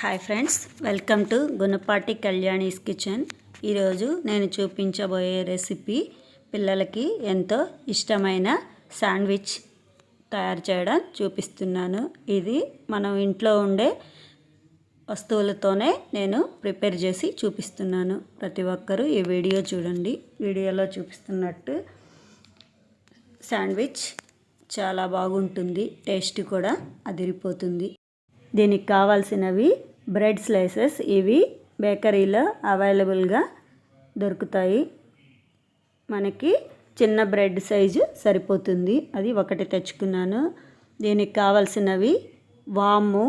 Hi friends, welcome to Gunapati Kalyani's kitchen. ఈరోజు నేను చూపించబోయే రెసిపీ పిల్లలకి ఎంతో ఇష్టమైన శాండ్విచ్ తయారు చేయడం చూపిస్తున్నాను. ఇది మనం ఇంట్లో ఉండే వస్తువులతోనే నేను ప్రిపేర్ చేసి చూపిస్తున్నాను. ప్రతి ఒక్కరూ ఈ వీడియో చూడండి. వీడియోలో చూపిస్తున్నట్టు శాండ్విచ్ చాలా బాగుంటుంది, టేస్ట్ కూడా అదిరిపోతుంది. దీనికి కావాల్సినవి బ్రెడ్ స్లైసెస్. ఇవి బేకరీలో అవైలబుల్గా దొరుకుతాయి. మనకి చిన్న బ్రెడ్ సైజు సరిపోతుంది, అది ఒకటి తెచ్చుకున్నాను. దీనికి కావాల్సినవి వాము,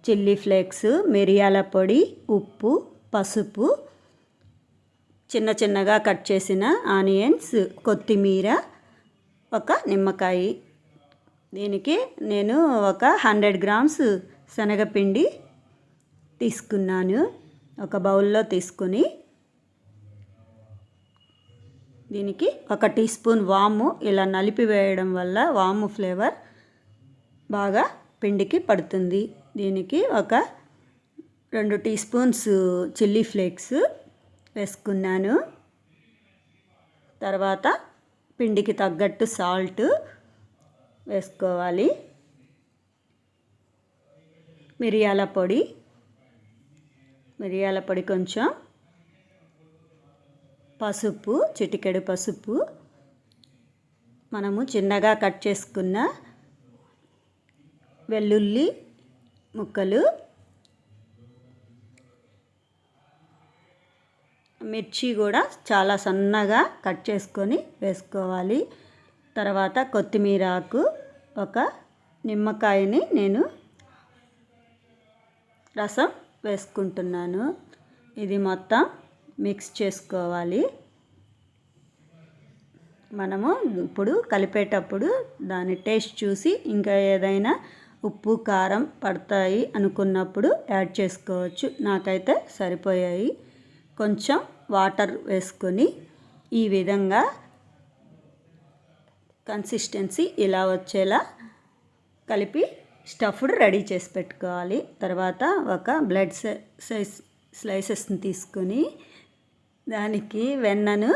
చిల్లీ ఫ్లేక్స్, మిరియాల పొడి, ఉప్పు, పసుపు, చిన్న చిన్నగా కట్ చేసిన ఆనియన్స్, కొత్తిమీర, ఒక నిమ్మకాయ. దీనికి నేను ఒక 100 గ్రామ్స్ శనగపిండి తీసుకున్నాను. ఒక బౌల్లో తీసుకుని దీనికి 1 టీ స్పూన్ వాము ఇలా నలిపి వేయడం వల్ల వాము ఫ్లేవర్ బాగా పిండికి పడుతుంది. దీనికి ఒక 2 టీ స్పూన్స్ చిల్లీ ఫ్లేక్స్ వేసుకున్నాను. తర్వాత పిండికి తగ్గట్టు సాల్ట్ వేసుకోవాలి. మిరియాల పొడి కొంచెం, పసుపు, చిటికెడు పసుపు, మనము చిన్నగా కట్ చేసుకున్న వెల్లుల్లి ముక్కలు, మిర్చి కూడా చాలా సన్నగా కట్ చేసుకొని వేసుకోవాలి. తర్వాత కొత్తిమీర ఆకు, ఒక నిమ్మకాయని నేను రసం వేసుకుంటున్నాను. ఇది మొత్తం మిక్స్ చేసుకోవాలి. మనము ఇప్పుడు కలిపేటప్పుడు దాని టేస్ట్ చూసి ఇంకా ఏదైనా ఉప్పు కారం పడతాయి అనుకున్నప్పుడు యాడ్ చేసుకోవచ్చు. నాకైతే సరిపోయాయి. కొంచెం వాటర్ వేసుకొని ఈ విధంగా కన్సిస్టెన్సీ ఇలా వచ్చేలా కలిపి స్టఫ్డ్ రెడీ చేసి పెట్టుకోవాలి. తర్వాత ఒక బ్రెడ్ స్లైసెస్ని తీసుకొని దానికి వెన్నను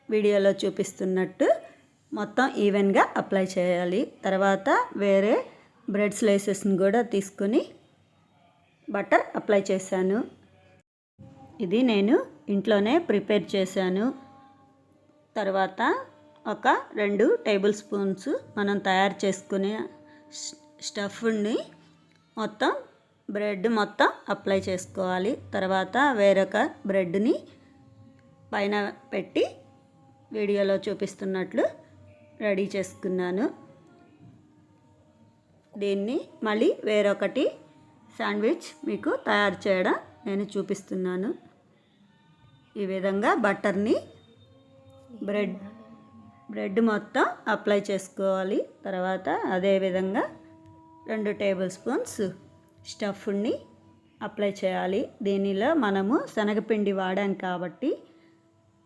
వీడియోలో చూపిస్తున్నట్టు మొత్తం ఈవెన్గా అప్లై చేయాలి. తర్వాత వేరే బ్రెడ్ స్లైసెస్ని కూడా తీసుకొని బటర్ అప్లై చేశాను. ఇది నేను ఇంట్లోనే ప్రిపేర్ చేశాను. తర్వాత ఒక 2 టేబుల్ స్పూన్స్ మనం తయారు చేసుకునే స్టఫ్ని మొత్తం బ్రెడ్ మొత్తం అప్లై చేసుకోవాలి. తర్వాత వేరొక బ్రెడ్ని పైన పెట్టి వీడియోలో చూపిస్తున్నట్లు రెడీ చేసుకున్నాను. దీన్ని మళ్ళీ వేరొకటి శాండ్విచ్ మీకు తయారు చేయడం నేను చూపిస్తున్నాను. ఈ విధంగా బటర్ని బ్రెడ్ మొత్తం అప్లై చేసుకోవాలి. తర్వాత అదేవిధంగా 2 టేబుల్ స్పూన్స్ స్టఫ్ని అప్లై చేయాలి. దీనిలో మనము శనగపిండి వాడాం కాబట్టి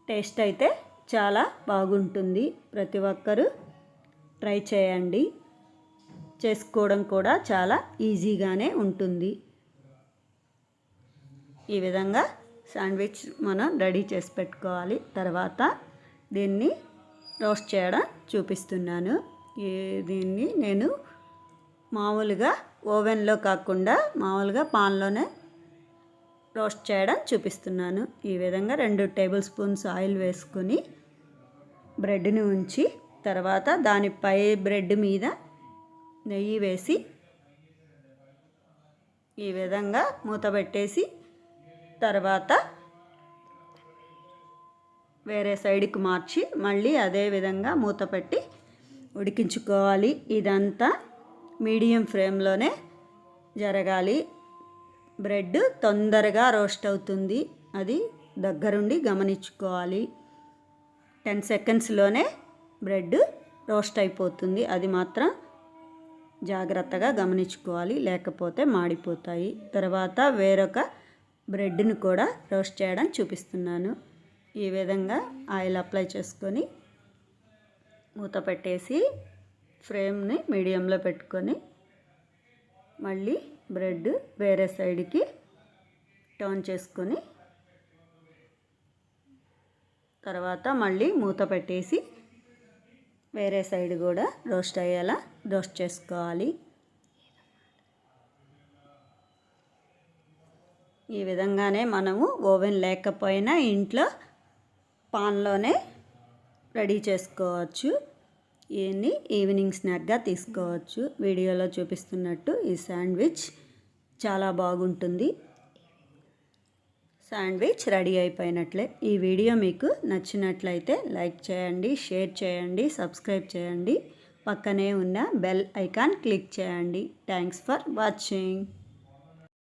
టేస్ట్ అయితే చాలా బాగుంటుంది. ప్రతి ఒక్కరూ ట్రై చేయండి. చేసుకోవడం కూడా చాలా ఈజీగానే ఉంటుంది. ఈ విధంగా శాండ్విచ్ మనం రెడీ చేసి పెట్టుకోవాలి. తర్వాత దీన్ని రోస్ట్ చేయడం చూపిస్తున్నాను. దీన్ని నేను మామూలుగా ఓవెన్లో కాకుండా మామూలుగా పాన్లోనే రోస్ట్ చేయడం చూపిస్తున్నాను. ఈ విధంగా 2 టేబుల్ స్పూన్స్ ఆయిల్ వేసుకొని బ్రెడ్ని ఉంచి తర్వాత దానిపై బ్రెడ్ మీద నెయ్యి వేసి ఈ విధంగా మూత పెట్టేసి తర్వాత వేరే సైడ్కి మార్చి మళ్ళీ అదే విధంగా మూత పెట్టి ఉడికించుకోవాలి. ఇదంతా మీడియం ఫ్లేమ్లోనే జరగాలి. బ్రెడ్ తొందరగా రోస్ట్ అవుతుంది, అది దగ్గరుండి గమనించుకోవాలి. 10 సెకండ్స్లోనే బ్రెడ్ రోస్ట్ అయిపోతుంది. అది మాత్రం జాగ్రత్తగా గమనించుకోవాలి, లేకపోతే మాడిపోతాయి. తర్వాత వేరొక బ్రెడ్ని కూడా రోస్ట్ చేయడం చూపిస్తున్నాను. ఈ విధంగా ఆయిల్ అప్లై చేసుకొని మూత పెట్టేసి ఫ్లేమ్ని మీడియంలో పెట్టుకొని మళ్ళీ బ్రెడ్ వేరే సైడ్కి టర్న్ చేసుకొని తర్వాత మళ్ళీ మూత పెట్టేసి వేరే సైడ్ కూడా రోస్ట్ అయ్యేలా రోస్ట్ చేసుకోవాలి. ఈ విధంగానే మనము ఓవెన్ లేకపోయినా ఇంట్లో పాన్లోనే రెడీ చేసుకోవచ్చు. ఇవన్నీ ఈవినింగ్ స్నాక్గా తీసుకోవచ్చు. వీడియోలో చూపిస్తున్నట్టు ఈ శాండ్విచ్ చాలా బాగుంటుంది. శాండ్విచ్ రెడీ అయిపోయినట్లే. ఈ వీడియో మీకు నచ్చినట్లయితే లైక్ చేయండి, షేర్ చేయండి, సబ్స్క్రైబ్ చేయండి. పక్కనే ఉన్న బెల్ ఐకాన్ క్లిక్ చేయండి. Thanks for watching.